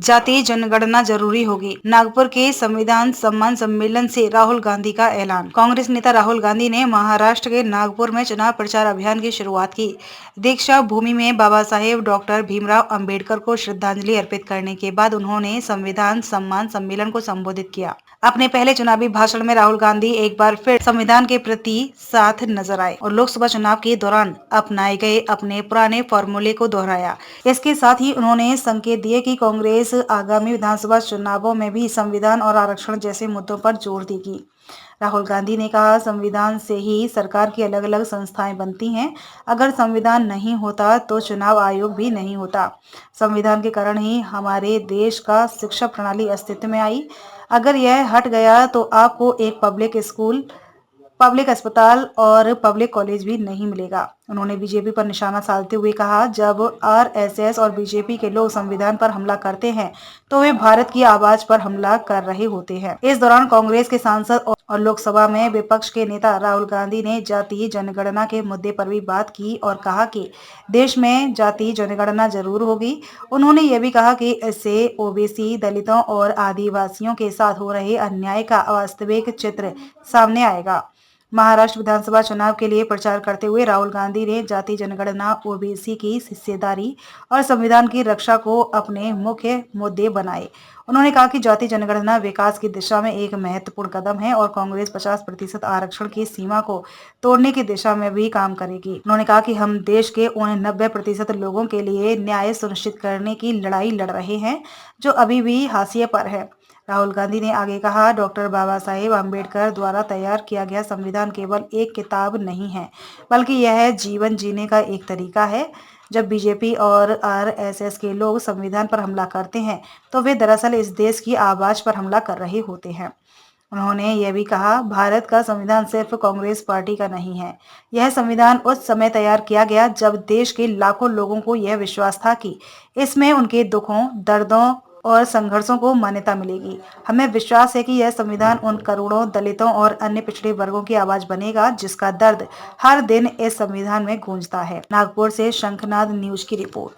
जातीय जनगणना जरूरी होगी। नागपुर के संविधान सम्मान सम्मेलन से राहुल गांधी का ऐलान। कांग्रेस नेता राहुल गांधी ने महाराष्ट्र के नागपुर में चुनाव प्रचार अभियान की शुरुआत की। दीक्षा भूमि में बाबा साहेब डॉक्टर भीमराव अंबेडकर को श्रद्धांजलि अर्पित करने के बाद उन्होंने संविधान सम्मान सम्मेलन को संबोधित किया। अपने पहले चुनावी भाषण में राहुल गांधी एक बार फिर संविधान के प्रति साथ नजर आए और लोकसभा चुनाव के दौरान अपनाए गए अपने पुराने फॉर्मूले को दोहराया। इसके साथ ही उन्होंने संकेत दिए कि कांग्रेस आगामी विधानसभा चुनावों में भी संविधान और आरक्षण जैसे मुद्दों पर जोर देगी। राहुल गांधी ने कहा, संविधान से ही सरकार की अलग अलग संस्थाएं बनती हैं। अगर संविधान नहीं होता तो चुनाव आयोग भी नहीं होता। संविधान के कारण ही हमारे देश का शिक्षा प्रणाली अस्तित्व में आई। अगर यह हट गया तो आपको एक पब्लिक स्कूल, पब्लिक अस्पताल और पब्लिक कॉलेज भी नहीं मिलेगा। उन्होंने बीजेपी पर निशाना साधते हुए कहा, जब आरएसएस और बीजेपी के लोग संविधान पर हमला करते हैं तो वे भारत की आवाज पर हमला कर रहे होते हैं। इस दौरान कांग्रेस के सांसद और लोकसभा में विपक्ष के नेता राहुल गांधी ने जातीय जनगणना के मुद्दे पर भी बात की और कहा कि देश में जातीय जनगणना जरूर होगी। उन्होंने ये भी कहा कि इससे ओबीसी, दलितों और आदिवासियों के साथ हो रहे अन्याय का वास्तविक चित्र सामने आएगा। महाराष्ट्र विधानसभा चुनाव के लिए प्रचार करते हुए राहुल गांधी ने जाति जनगणना, ओबीसी की हिस्सेदारी और संविधान की रक्षा को अपने मुख्य मुद्दे बनाए। उन्होंने कहा कि जाति जनगणना विकास की दिशा में एक महत्वपूर्ण कदम है और कांग्रेस 50% आरक्षण की सीमा को तोड़ने की दिशा में भी काम करेगी। उन्होंने कहा कि हम देश के उन 90% लोगों के लिए न्याय सुनिश्चित करने की लड़ाई लड़ रहे हैं जो अभी भी हाशिए पर है। राहुल गांधी ने आगे कहा, डॉक्टर बाबा साहेब अम्बेडकर द्वारा तैयार किया गया संविधान केवल एक किताब नहीं है, बल्कि यह जीवन जीने का एक तरीका है। जब बीजेपी और आरएसएस के लोग संविधान पर हमला करते हैं तो वे दरअसल इस देश की आवाज पर हमला कर रहे होते हैं। उन्होंने यह भी कहा, भारत का संविधान सिर्फ कांग्रेस पार्टी का नहीं है। यह संविधान उस समय तैयार किया गया जब देश के लाखों लोगों को यह विश्वास था कि इसमें उनके दुखों, दर्दों और संघर्षों को मान्यता मिलेगी। हमें विश्वास है कि यह संविधान उन करोड़ों दलितों और अन्य पिछड़े वर्गों की आवाज बनेगा जिसका दर्द हर दिन इस संविधान में गूंजता है। नागपुर से शंखनाद न्यूज की रिपोर्ट।